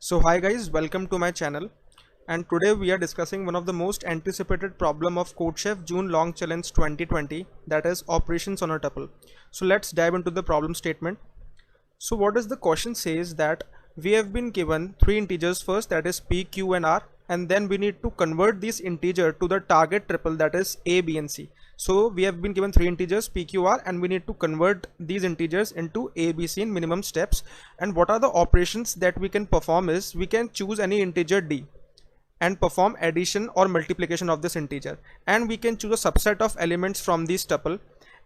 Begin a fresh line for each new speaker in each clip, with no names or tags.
So hi guys, welcome to my channel, and today we are discussing one of the most anticipated problem of CodeChef June Long Challenge 2020, that is operations on a tuple. So let's dive into the problem statement. So what does the question says that we have been given three integers first, that is p, q and r, and then we need to convert this integer to the target triple, that is a, b and c. So we have been given three integers p, q, r, and we need to convert these integers into a, b, c in minimum steps. And what are the operations that we can perform is we can choose any integer d and perform addition or multiplication of this integer, and we can choose a subset of elements from this tuple,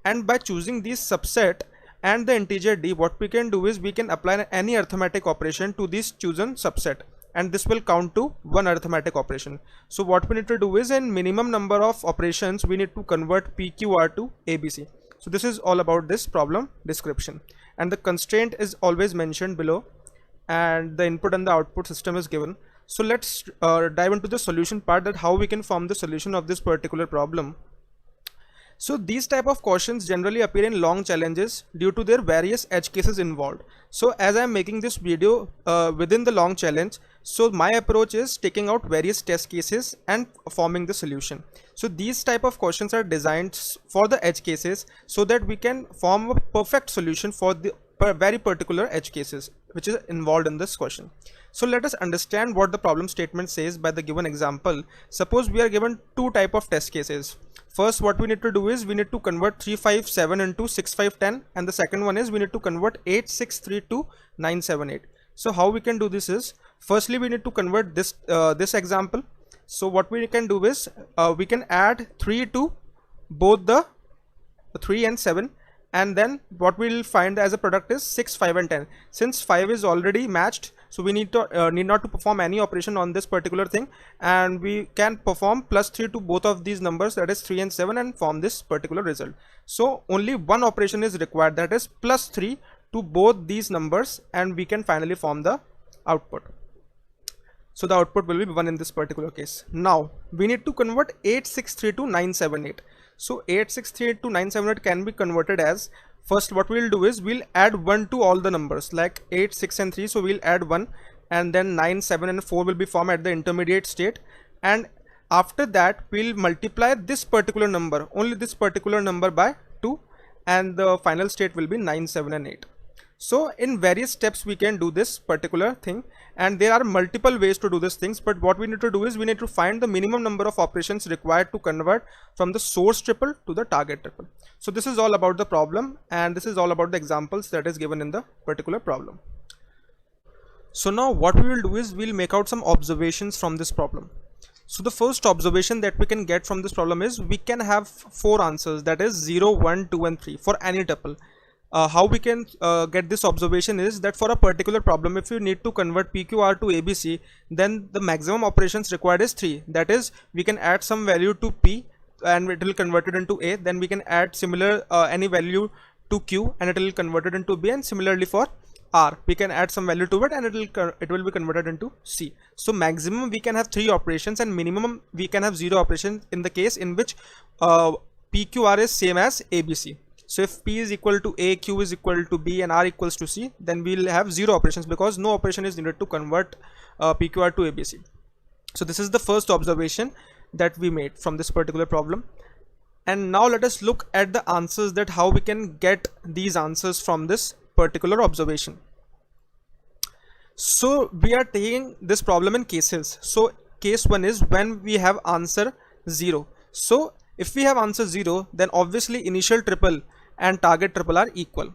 and by choosing this subset and the integer d, what we can do is we can apply any arithmetic operation to this chosen subset, and this will count to one arithmetic operation. So what we need to do is in minimum number of operations we need to convert p, q, r to a, b, c. So this is all about this problem description, and the constraint is always mentioned below, and the input and the output system is given. So let's dive into the solution part, that how we can form the solution of this particular problem. So these type of questions generally appear in long challenges due to their various edge cases involved. So as I am making this video within the long challenge, so my approach is taking out various test cases and forming the solution. So these type of questions are designed for the edge cases so that we can form a perfect solution for the very particular edge cases which is involved in this question. So let us understand what the problem statement says by the given example. Suppose we are given two type of test cases. First, what we need to do is we need to convert 357 into 6510, and the second one is we need to convert 863 to 978. So how we can do this is, firstly we need to convert this this example. So what we can do is we can add 3 to both the 3 and 7, and then what we will find as a product is 6, 5 and 10. Since 5 is already matched, so we need not to perform any operation on this particular thing, and we can perform plus 3 to both of these numbers, that is 3 and 7, and form this particular result. So only one operation is required, that is plus 3 to both these numbers, and we can finally form the output. So the output will be 1 in this particular case. Now we need to convert 863 to 978. So 863 to 978 can be converted as, first what we'll do is we'll add 1 to all the numbers like 8, 6 and 3. So we'll add 1, and then 9, 7 and 4 will be formed at the intermediate state, and after that we'll multiply this particular number, only this particular number, by 2, and the final state will be 9, 7 and 8. So in various steps we can do this particular thing, and there are multiple ways to do these things, but what we need to do is we need to find the minimum number of operations required to convert from the source triple to the target triple. So this is all about the problem, and this is all about the examples that is given in the particular problem. So now what we will do is we'll make out some observations from this problem. So the first observation that we can get from this problem is we can have 4 answers, that is 0, 1, 2 and 3 for any tuple. How we can get this observation is that for a particular problem, if you need to convert PQR to ABC, then the maximum operations required is 3. That is, we can add some value to P and it will convert it into A. Then we can add similar any value to Q and it will convert it into B. And similarly for R, we can add some value to it and it will be converted into C. So maximum we can have 3 operations, and minimum we can have 0 operations in the case in which PQR is same as ABC. So if P is equal to A, Q is equal to B and R equals to C, then we will have 0 operations because no operation is needed to convert PQR to ABC. So this is the first observation that we made from this particular problem. And now let us look at the answers, that how we can get these answers from this particular observation. So we are taking this problem in cases. So case 1 is when we have answer 0. So if we have answer 0, then obviously initial triple and target triple are equal.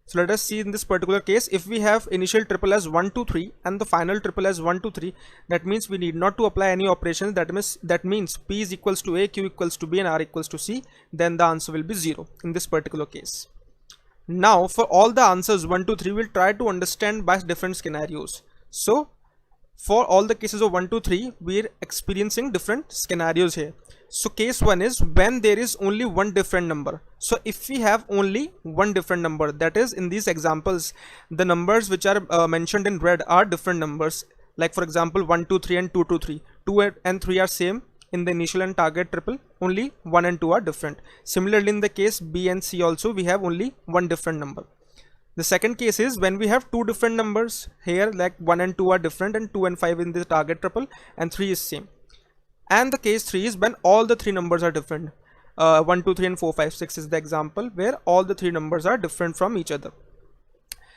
So let us see in this particular case, if we have initial triple as 1, 2, 3 and the final triple as 1, 2, 3, that means we need not to apply any operations. That means P is equals to A, Q equals to B and R equals to C. Then the answer will be 0 in this particular case. Now for all the answers 1, 2, 3, we'll try to understand by different scenarios. So for all the cases of 1, 2, 3, we're experiencing different scenarios here. So case 1 is when there is only one different number. So if we have only one different number, that is in these examples the numbers which are mentioned in red are different numbers, like for example 1, 2, 3 and 2, 2, 3. 2 and 3 are same in the initial and target triple, only 1 and 2 are different. Similarly in the case B and C also we have only one different number. The second case is when we have two different numbers here, like 1 and 2 are different and 2 and 5 in the target tuple and 3 is same. And the case 3 is when all the three numbers are different. 1, 2, 3 and 4, 5, 6 is the example where all the three numbers are different from each other.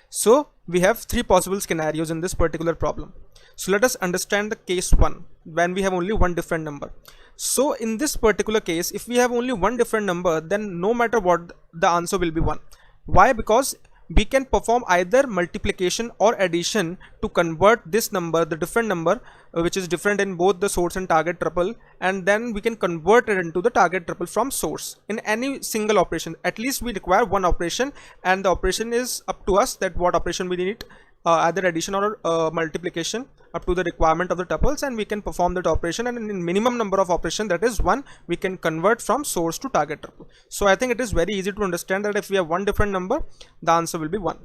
So we have three possible scenarios in this particular problem. So let us understand the case 1 when we have only one different number. So in this particular case, if we have only one different number, then no matter what, the answer will be 1. Why? Because we can perform either multiplication or addition to convert this number, the different number, which is different in both the source and target tuple, and then we can convert it into the target tuple from source in any single operation. At least we require one operation, and the operation is up to us that what operation we need, either addition or multiplication, up to the requirement of the tuples, and we can perform that operation, and in minimum number of operation, that is 1, we can convert from source to target tuple. So I think it is very easy to understand that if we have one different number, the answer will be 1.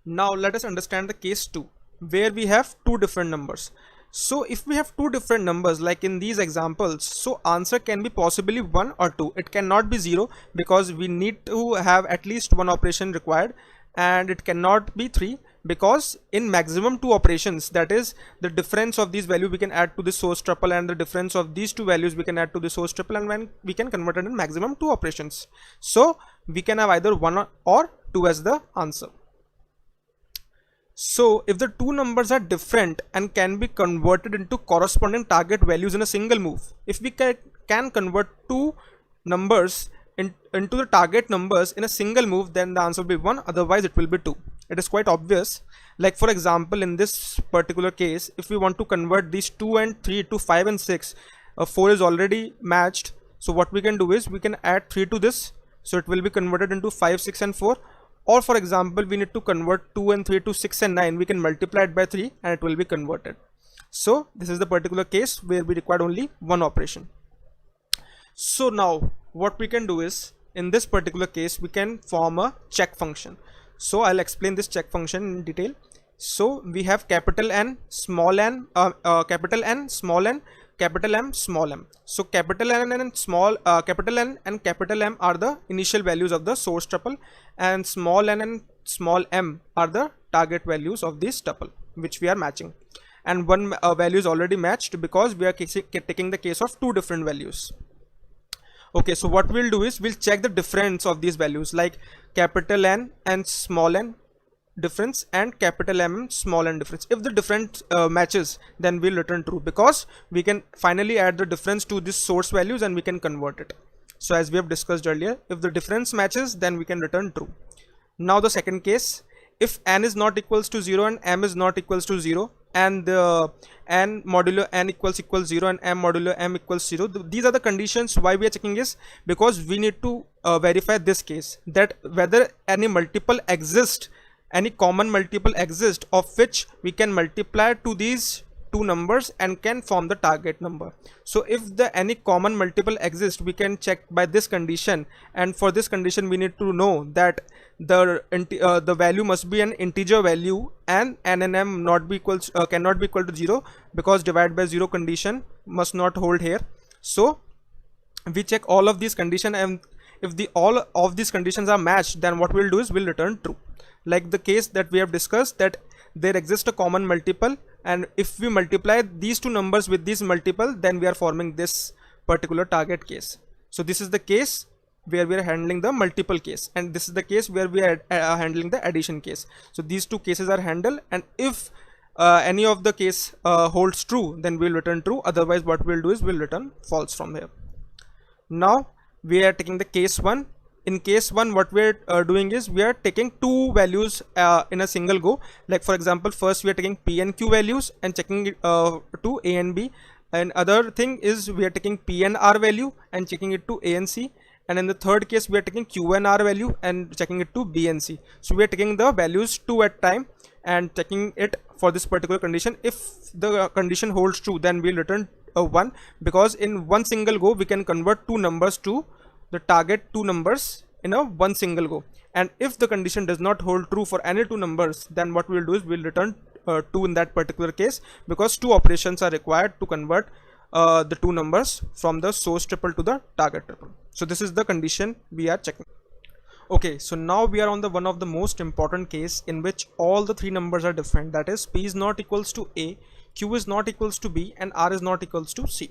Now let us understand the case 2 where we have two different numbers. So if we have two different numbers like in these examples, so answer can be possibly 1 or 2. It cannot be 0 because we need to have at least one operation required, and it cannot be 3 because in maximum two operations, that is the difference of these values we can add to the source tuple, and the difference of these two values we can add to the source tuple, and when we can convert it in maximum two operations. So we can have either 1 or 2 as the answer. So if the two numbers are different and can be converted into corresponding target values in a single move, if we can convert two numbers into the target numbers in a single move, then the answer will be 1, otherwise it will be 2. It is quite obvious. Like for example, in this particular case, if we want to convert these 2 and 3 to 5 and 6, 4 is already matched. So what we can do is we can add 3 to this, so it will be converted into 5, 6 and 4. Or for example, we need to convert 2 and 3 to 6 and 9, we can multiply it by 3 and it will be converted. So this is the particular case where we require only one operation. So now what we can do is, in this particular case, we can form a check function. So I'll explain this check function in detail. So we have capital N, small n, capital N, small n, capital M, small m. So capital N and capital N and capital M are the initial values of the source tuple, and small n and small m are the target values of this tuple which we are matching. And one value is already matched because we are taking the case of two different values. Okay, so what we'll do is we'll check the difference of these values, like capital N and small n difference and capital M and small n difference. If the difference matches, then we'll return true because we can finally add the difference to this source values and we can convert it. So as we have discussed earlier, if the difference matches, then we can return true. Now the second case, if n is not equals to 0 and m is not equals to 0, and n modulo n equals 0 and m modulo m equals 0, these are the conditions. Why we are checking is because we need to verify this case, that whether any multiple exists, any common multiple exists of which we can multiply to these two numbers and can form the target number. So if any common multiple exists, we can check by this condition, and for this condition we need to know that the value must be an integer value, and n and m not be equals cannot be equal to 0 because divide by 0 condition must not hold here. So we check all of these conditions, and if all of these conditions are matched, then what we'll do is we'll return true. Like the case that we have discussed, that there exists a common multiple, and if we multiply these two numbers with this multiple, then we are forming this particular target case. So this is the case where we are handling the multiple case, and this is the case where we are handling the addition case. So these two cases are handled, and if any of the case holds true, then we'll return true. Otherwise what we'll do is we'll return false from here. Now we are taking the case 1. In case 1, what we are doing is we are taking two values in a single go. Like for example, first we are taking p and q values and checking it to a and b, and other thing is we are taking p and r value and checking it to a and c, and in the third case we are taking q and r value and checking it to b and c. So we are taking the values 2 at time and checking it for this particular condition. If the condition holds true, then we'll return 1, because in one single go we can convert two numbers to the target two numbers in a one single go. And if the condition does not hold true for any two numbers, then what we'll do is we'll return 2 in that particular case, because two operations are required to convert the two numbers from the source tuple to the target tuple. So this is the condition we are checking. Okay, so now we are on the one of the most important case in which all the three numbers are different. That is, P is not equals to A, Q is not equals to B, and R is not equals to C.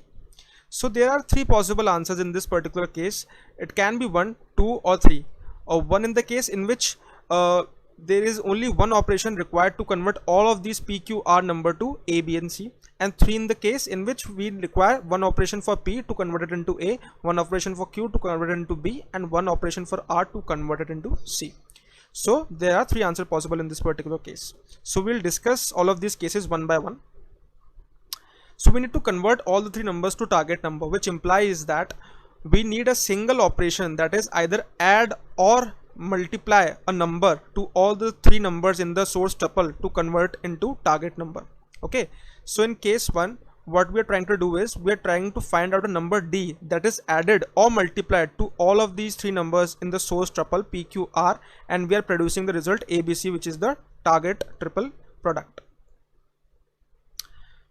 So there are three possible answers in this particular case. It can be 1, 2, or 3. Or 1 in the case in which there is only one operation required to convert all of these P, Q, R number to A, B, and C. And 3 in the case in which we require one operation for P to convert it into A, one operation for Q to convert it into B, and one operation for R to convert it into C. So there are three answers possible in this particular case. So we'll discuss all of these cases one by one. So we need to convert all the three numbers to target number, which implies that we need a single operation, that is either add or multiply a number to all the three numbers in the source tuple to convert into target number. Okay, so in case 1, what we are trying to do is we are trying to find out a number D that is added or multiplied to all of these three numbers in the source tuple P, Q, R, and we are producing the result ABC, which is the target triple product.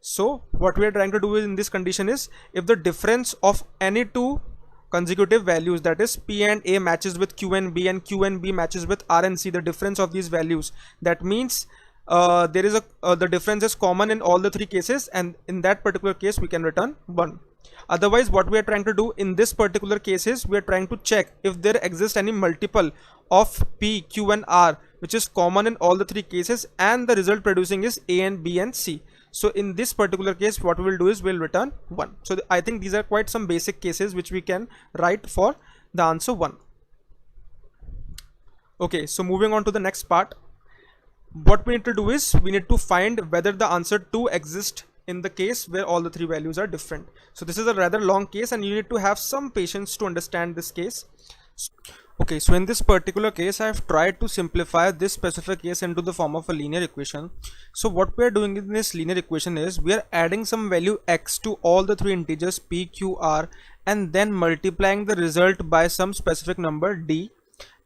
So what we are trying to do in this condition is, if the difference of any two consecutive values, that is P and A matches with Q and B, and Q and B matches with R and C, the difference of these values, that means there is the difference is common in all the three cases, and in that particular case we can return 1. Otherwise, what we are trying to do in this particular case is we are trying to check if there exists any multiple of P, Q, and R which is common in all the three cases, and the result producing is A and B and C. So in this particular case, what we will do is we'll return 1. So I think these are quite some basic cases which we can write for the answer 1. Okay, so moving on to the next part. What we need to do is we need to find whether the answer 2 exists in the case where all the three values are different. So this is a rather long case, and you need to have some patience to understand this case. Okay, so in this particular case, I have tried to simplify this specific case into the form of a linear equation. So what we are doing in this linear equation is we are adding some value x to all the three integers P, Q, R, and then multiplying the result by some specific number D,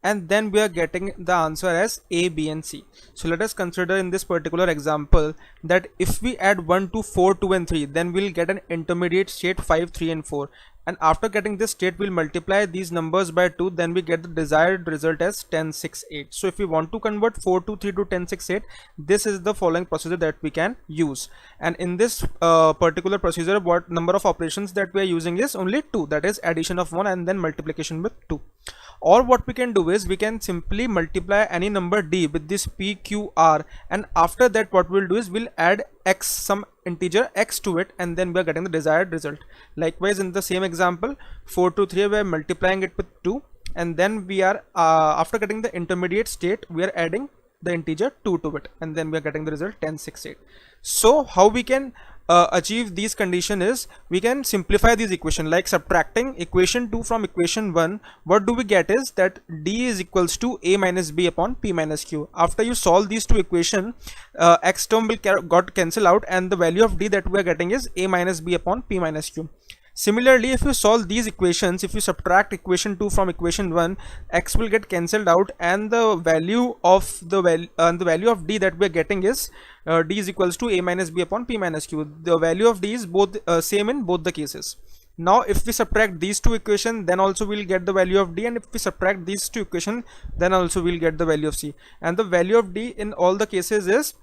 and then we are getting the answer as A, B, and C. So let us consider in this particular example that if we add 1 to 4, 2, and 3, then we'll get an intermediate state 5, 3, and 4. And after getting this state, we'll multiply these numbers by 2, then we get the desired result as 10, 6, 8. So if we want to convert 4 to 3 to 10, 6, 8, this is the following procedure that we can use. And in this particular procedure, what number of operations that we are using is only 2, that is addition of 1 and then multiplication with 2. Or what we can do is we can simply multiply any number D with this P, Q, R, and after that what we'll do is we'll add x, some integer x to it, and then we are getting the desired result. Likewise, in the same example, 4 to 3, we are multiplying it with 2, and then we are after getting the intermediate state, we are adding the integer 2 to it, and then we are getting the result 10, 6, 8. So how we can achieve these condition is we can simplify this equation, like subtracting equation 2 from equation 1. What do we get is that D is equals to A minus B upon P minus Q. After you solve these two equation, x term will got cancel out, and the value of D that we are getting is A minus B upon P minus Q. Similarly, if you solve these equations, if you subtract equation 2 from equation 1, x will get cancelled out, and the value of the value of D that we are getting is D is equals to A minus B upon P minus Q. The value of D is both same in both the cases. Now if we subtract these two equations, then also we'll get the value of D, and if we subtract these two equations, then also we'll get the value of C. And the value of D in all the cases is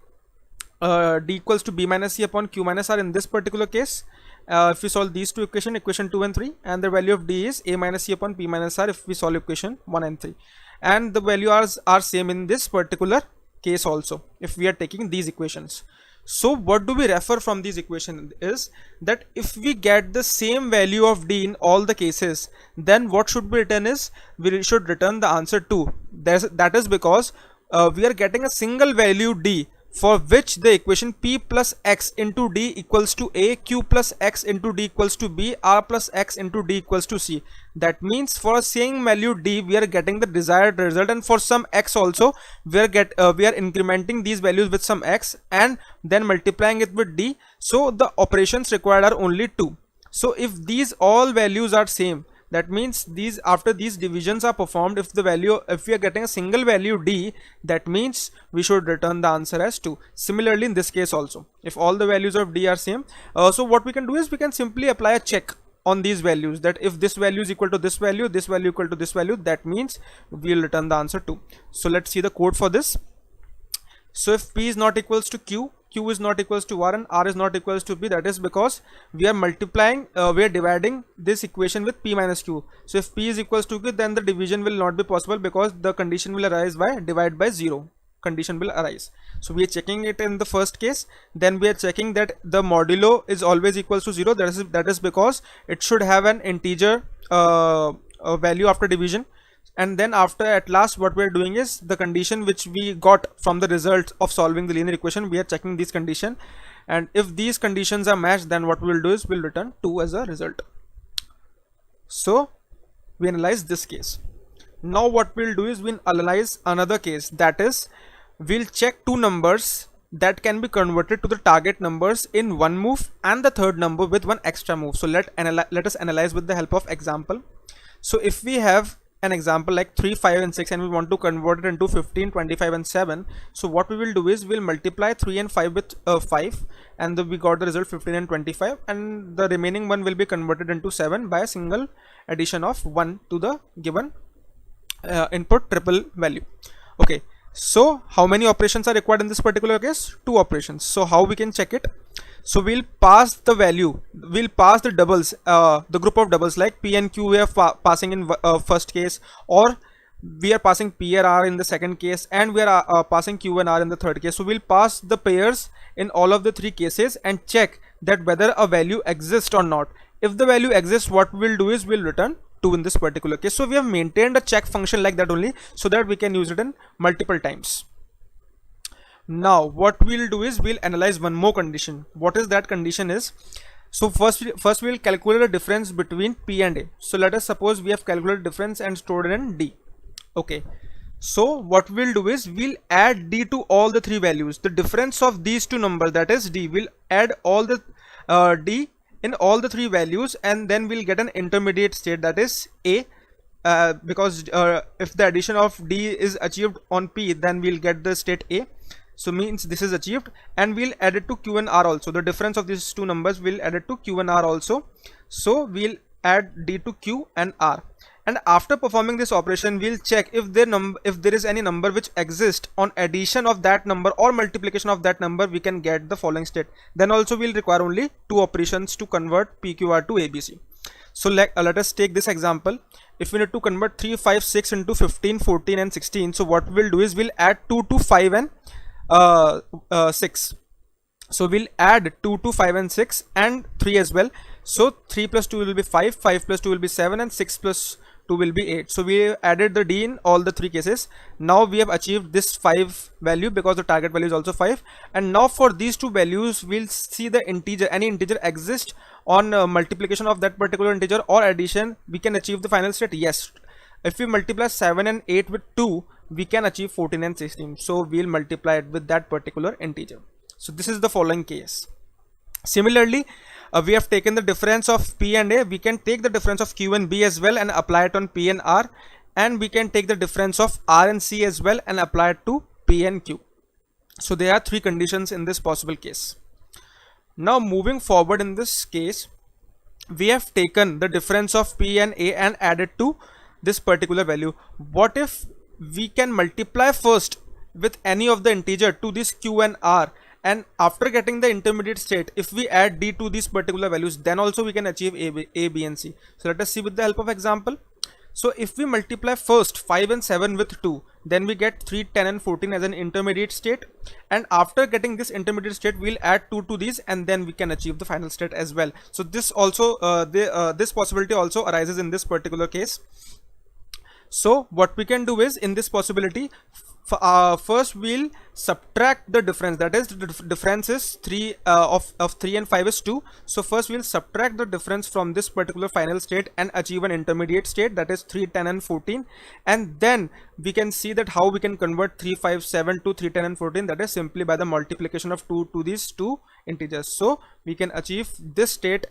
D equals to B minus C upon Q minus R in this particular case. If we solve these two equations, equation 2 and 3, and the value of D is A minus C upon P minus R if we solve equation 1 and 3, and the values are same in this particular case also if we are taking these equations. So what do we refer from these equations is that if we get the same value of D in all the cases, then what should be written is we should return the answer 2. That is because we are getting a single value D, for which the equation P plus X into D equals to A, Q plus X into D equals to B, R plus X into D equals to C. That means for a same value D, we are getting the desired result, and for some X also we are incrementing these values with some X and then multiplying it with D. So the operations required are only 2. So if these all values are same, that means after these divisions are performed, if we are getting a single value D, that means we should return the answer as 2. Similarly in this case also, if all the values of D are same, so what we can do is we can simply apply a check. on these values, that if this value is equal to this value, this value equal to this value, that means we'll return the answer 2. So let's see the code for this. So if P is not equals to Q, Q is not equals to R, and R is not equals to P, that is because we are multiplying, we are dividing this equation with P minus Q. So if P is equals to Q, then the division will not be possible, because the condition will arise by divide by 0 condition will arise. So we are checking it in the first case, then we are checking that the modulo is always equals to 0. That is because it should have an integer value after division. And then after, at last, what we are doing is the condition which we got from the result of solving the linear equation, we are checking this condition, and if these conditions are matched, then what we will do is we'll return 2 as a result. So we analyze this case. Now what we'll do is we'll analyze another case, that is we'll check two numbers that can be converted to the target numbers in one move, and the third number with one extra move. So let us analyze with the help of example. So if we have an example like 3, 5 and 6, and we want to convert it into 15, 25 and 7, so what we will do is we'll multiply 3 and 5 with 5, and we got the result 15 and 25, and the remaining one will be converted into 7 by a single addition of 1 to the given input triple value. Okay, so how many operations are required in this particular case? 2 operations. So how we can check it? So we'll pass the value, we'll pass the doubles, the group of doubles like P and Q we are passing in first case, or we are passing P and R in the second case, and we are passing Q and R in the third case. So we'll pass the pairs in all of the 3 cases and check that whether a value exists or not. If the value exists, what we'll do is we'll return 2 in this particular case. So we have maintained a check function like that only, so that we can use it in multiple times. Now what we'll do is we'll analyze one more condition. What is that condition is? So first we'll calculate the difference between P and A. So let us suppose we have calculated difference and stored it in D. Okay, so what we'll do is we'll add D to all the 3 values. The difference of these two numbers, that is D, will add all the D in all the 3 values, and then we'll get an intermediate state, that is A, because if the addition of D is achieved on P, then we'll get the state A. So means this is achieved, and we'll add it to Q and R also. The difference of these two numbers will add it to Q and R also. So we'll add D to Q and R, and after performing this operation, we'll check if there is any number which exists on addition of that number or multiplication of that number, we can get the following state. Then also we'll require only 2 operations to convert PQR to ABC. So let us take this example. If we need to convert 3, 5, 6 into 15, 14 and 16, so what we'll do is we'll add 2 to 5 and 6. So we'll add 2 to 5 and 6 and 3 as well. So 3 plus 2 will be 5, 5 plus 2 will be 7, and 6 plus 2 will be 8. So we added the D in all the 3 cases. Now we have achieved this 5 value because the target value is also 5. And now for these 2 values, we'll see the integer, any integer exists on multiplication of that particular integer or addition, we can achieve the final state. Yes, if we multiply 7 and 8 with 2, we can achieve 14 and 16. So we'll multiply it with that particular integer. So this is the following case. Similarly, we have taken the difference of P and A. We can take the difference of Q and B as well and apply it on P and R, and we can take the difference of R and C as well and apply it to P and Q. So there are 3 conditions in this possible case. Now moving forward, in this case, we have taken the difference of P and A and added to this particular value. What if we can multiply first with any of the integer to this Q and R, and after getting the intermediate state, if we add D to these particular values, then also we can achieve A, B and C. So let us see with the help of example. So if we multiply first 5 and 7 with 2, then we get 3, 10 and 14 as an intermediate state, and after getting this intermediate state, we'll add 2 to these, and then we can achieve the final state as well. So this also this possibility also arises in this particular case. So what we can do is, in this possibility, first we'll subtract the difference, that is the difference is 3 of 3 and 5 is 2. So first we'll subtract the difference from this particular final state and achieve an intermediate state, that is 3, 10 and 14, and then we can see that how we can convert 3, 5, 7 to 3, 10 and 14, that is simply by the multiplication of 2 to these 2 integers. So we can achieve this state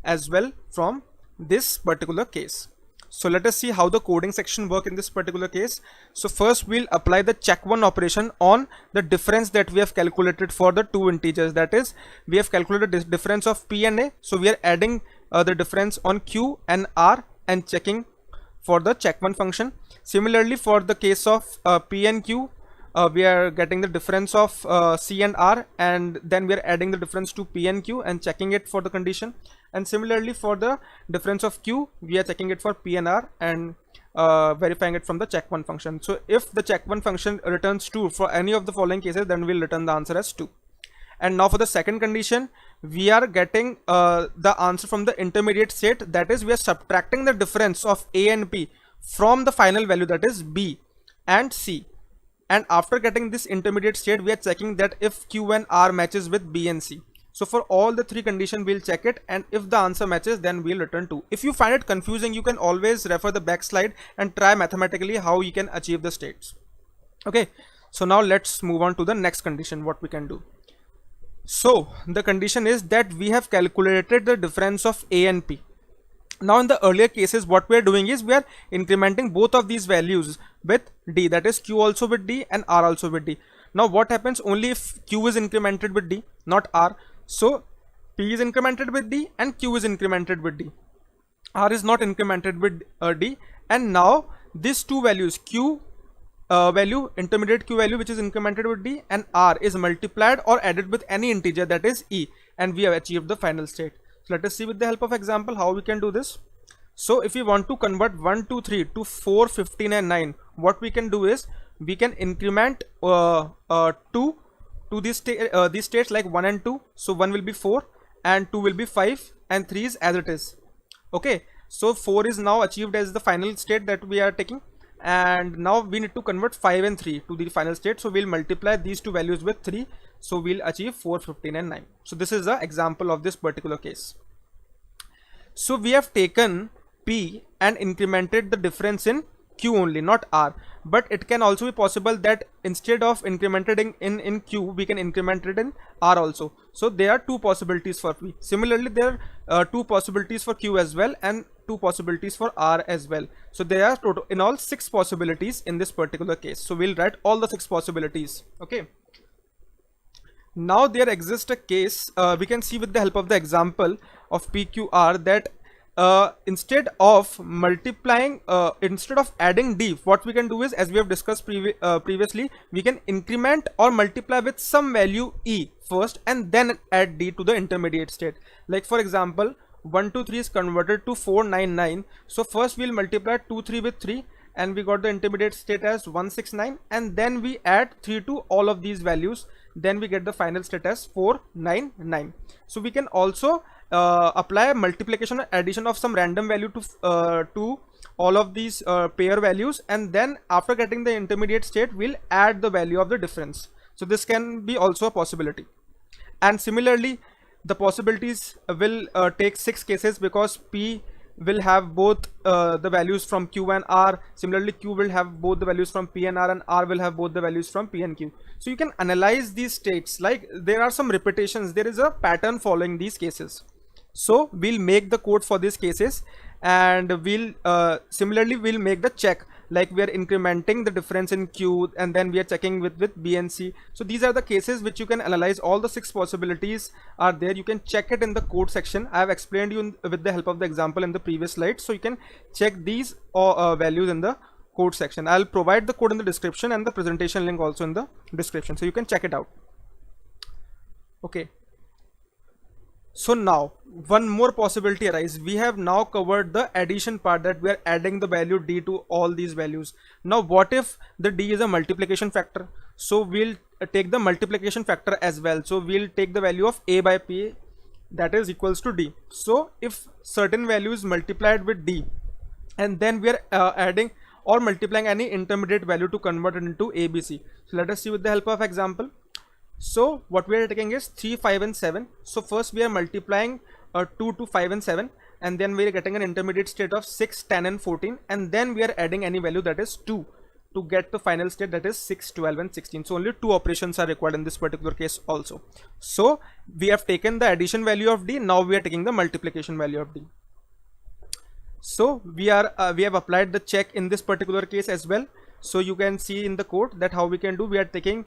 as well from this particular case. So let us see how the coding section work in this particular case. So first we'll apply the check one operation on the difference that we have calculated for the 2 integers, that is we have calculated this difference of P and A. So we are adding the difference on Q and R and checking for the check1 function. Similarly, for the case of P and Q, we are getting the difference of C and R, and then we are adding the difference to P and Q and checking it for the condition. And similarly, for the difference of Q, we are checking it for P and R and verifying it from the check1 function. So if the check1 function returns true for any of the following cases, then we'll return the answer as 2. And now for the second condition, we are getting the answer from the intermediate state, that is we are subtracting the difference of A and P from the final value, that is B and C. And after getting this intermediate state, we are checking that if Q and R matches with B and C. So for all the three conditions, we'll check it, and if the answer matches, then we'll return 2. If you find it confusing, you can always refer the back slide and try mathematically how you can achieve the states. Okay, so now let's move on to the next condition, what we can do. So the condition is that we have calculated the difference of A and P. Now in the earlier cases, what we are doing is we are incrementing both of these values with D, that is Q also with D and R also with D. Now what happens only if Q is incremented with D, not R? So P is incremented with D and Q is incremented with D. R is not incremented with D, and now these two values, Q value, intermediate Q value which is incremented with D, and R is multiplied or added with any integer, that is E, and we have achieved the final state. So let us see with the help of example how we can do this. So if we want to convert 1, 2, 3 to 4, 15 and 9, what we can do is we can increment 2 to these states like 1 and 2. So 1 will be 4 and 2 will be 5 and 3 is as it is. Okay, so 4 is now achieved as the final state that we are taking, and now we need to convert 5 and 3 to the final state. So we'll multiply these two values with 3. So we'll achieve 4, 15 and 9. So this is the example of this particular case. So we have taken P and incremented the difference in Q only, not R. But it can also be possible that instead of incremented in Q, we can increment it in R also. So there are two possibilities for P. Similarly, there are two possibilities for Q as well and two possibilities for R as well. So there are total in all 6 possibilities in this particular case. So we'll write all the 6 possibilities. Okay. Now there exists a case, we can see with the help of the example of PQR that instead of multiplying, instead of adding D, what we can do is, as we have discussed previously, we can increment or multiply with some value E first and then add D to the intermediate state. Like for example, 1, 2, 3 is converted to 4, 9, 9. So first we'll multiply 2, 3 with 3. And we got the intermediate state as 1, 6, 9, and then we add 3 to all of these values, then we get the final state as 4, 9, 9. So we can also apply multiplication or addition of some random value to all of these pair values, and then after getting the intermediate state, we'll add the value of the difference. So this can be also a possibility. And similarly, the possibilities will take 6 cases, because P will have both the values from Q and R. Similarly, Q will have both the values from P and R will have both the values from P and Q. So you can analyze these states, like there are some repetitions, there is a pattern following these cases. So we'll make the code for these cases, and we'll similarly we'll make the check, like we are incrementing the difference in Q and then we are checking with B and C. So these are the cases which you can analyze. All the 6 possibilities are there. You can check it in the code section. I have explained you with the help of the example in the previous slide, so you can check these values in the code section. I'll provide the code in the description and the presentation link also in the description, so you can check it out. Okay. So now one more possibility arises. We have now covered the addition part, that we are adding the value D to all these values. Now what if the D is a multiplication factor? So we'll take the multiplication factor as well. So we'll take the value of A by P, that is equals to D. So if certain value is multiplied with D, and then we are adding or multiplying any intermediate value to convert it into ABC. So let us see with the help of example. So what we are taking is 3, 5 and 7. So first we are multiplying 2 to 5 and 7, and then we are getting an intermediate state of 6, 10 and 14, and then we are adding any value, that is 2, to get the final state, that is 6, 12 and 16. So only 2 operations are required in this particular case also. So we have taken the addition value of D, now we are taking the multiplication value of D. So we have applied the check in this particular case as well. So you can see in the code that how we can do. We are taking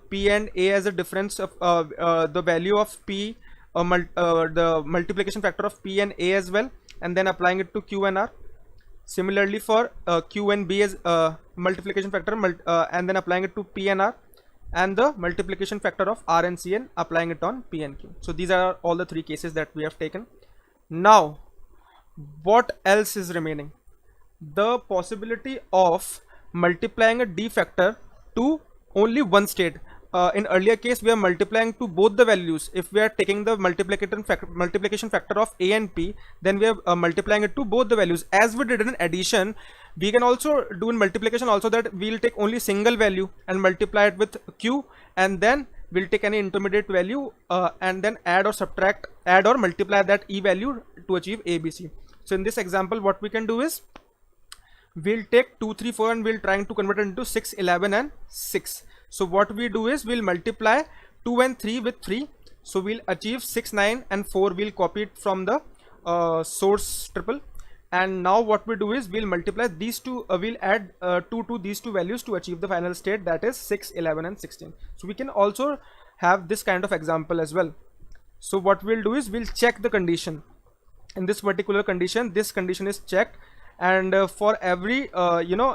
P and A as a difference of the value of P the multiplication factor of P and A as well, and then applying it to Q and R. Similarly for Q and B as multiplication factor and then applying it to P and R, and the multiplication factor of R and C and applying it on P and Q. So these are all the three cases that we have taken. Now what else is remaining? The possibility of multiplying a D factor to only one state. In earlier case we are multiplying to both the values. If we are taking the multiplication factor of A and P, then we are multiplying it to both the values. As we did in addition, we can also do in multiplication also that we'll take only single value and multiply it with Q, and then we'll take any intermediate value and then add or multiply that E value to achieve ABC. So in this example what we can do is we'll take 2, 3, 4 and we'll trying to convert it into 6, 11 and 6. So what we do is we'll multiply 2 and 3 with 3. So we'll achieve 6, 9 and 4. We'll copy it from the source triple. And now what we do is we'll multiply these two, we'll add 2 to these two values to achieve the final state, that is 6, 11 and 16. So we can also have this kind of example as well. So what we'll do is we'll check the condition. In this particular condition, this condition is checked, and for every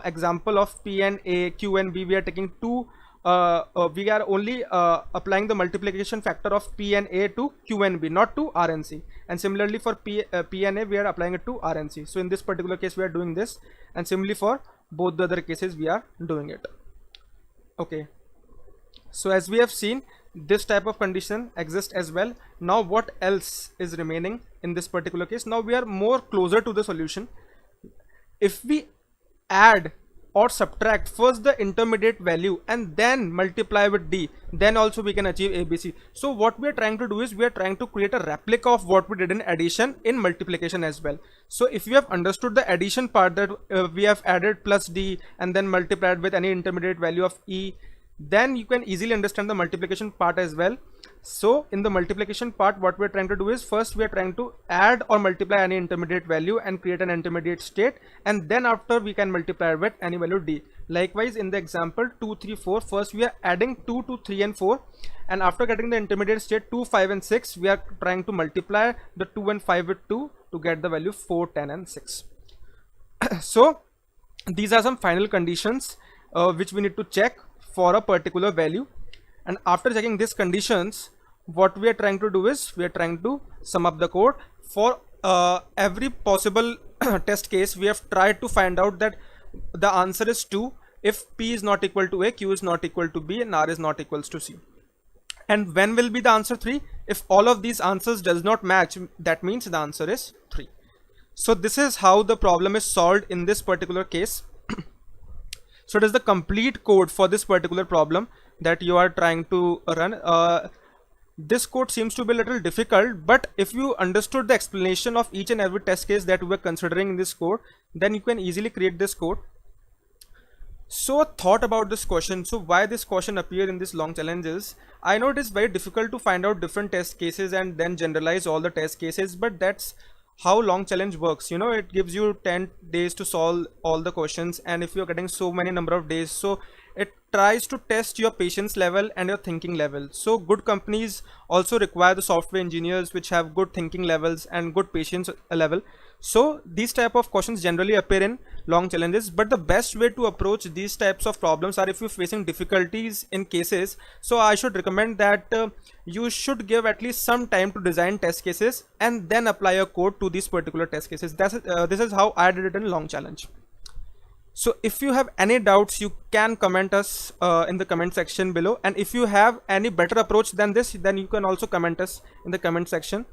example of P and A, Q and B, we are taking two. We are only applying the multiplication factor of P and A to Q and B, not to R and C. And similarly for P and A, we are applying it to R and C. So in this particular case we are doing this, and similarly for both the other cases we are doing it. Okay, so as we have seen, this type of condition exists as well. Now what else is remaining in this particular case? Now we are more closer to the solution. If we add or subtract first the intermediate value and then multiply with D, then also we can achieve ABC. So what we are trying to do is we are trying to create a replica of what we did in addition in multiplication as well. So if you have understood the addition part, that we have added plus D and then multiplied with any intermediate value of E, then you can easily understand the multiplication part as well. So in the multiplication part, what we're trying to do is first we are trying to add or multiply any intermediate value and create an intermediate state, and then after we can multiply with any value D. Likewise in the example 2, 3, 4, first we are adding 2 to 3 and 4, and after getting the intermediate state 2, 5 and 6, we are trying to multiply the 2 and 5 with 2 to get the value 4, 10 and 6. So these are some final conditions which we need to check for a particular value. And after checking these conditions, what we are trying to do is we are trying to sum up the code. For every possible test case, we have tried to find out that the answer is 2 if P is not equal to A, Q is not equal to B, and R is not equals to C. And when will be the answer 3? If all of these answers does not match, that means the answer is 3. So this is how the problem is solved in this particular case. So it is the complete code for this particular problem that you are trying to run. This code seems to be a little difficult, but if you understood the explanation of each and every test case that we were considering in this code, then you can easily create this code. So thought about this question. So why this question appear in this long challenges? I know it is very difficult to find out different test cases and then generalize all the test cases, but that's how long challenge works. You know, it gives you 10 days to solve all the questions, and if you're getting so many number of days, so it tries to test your patience level and your thinking level. So good companies also require the software engineers which have good thinking levels and good patience level. So these type of questions generally appear in long challenges, but the best way to approach these types of problems are if you're facing difficulties in cases. So I should recommend that you should give at least some time to design test cases and then apply a code to these particular test cases. This is how I did it in long challenge. So if you have any doubts, you can comment us in the comment section below, and if you have any better approach than this, then you can also comment us in the comment section.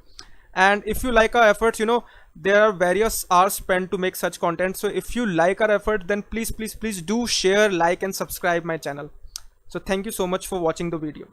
And if you like our efforts, you know, there are various hours spent to make such content. So if you like our effort, then please do share, like and subscribe my channel. So thank you so much for watching the video.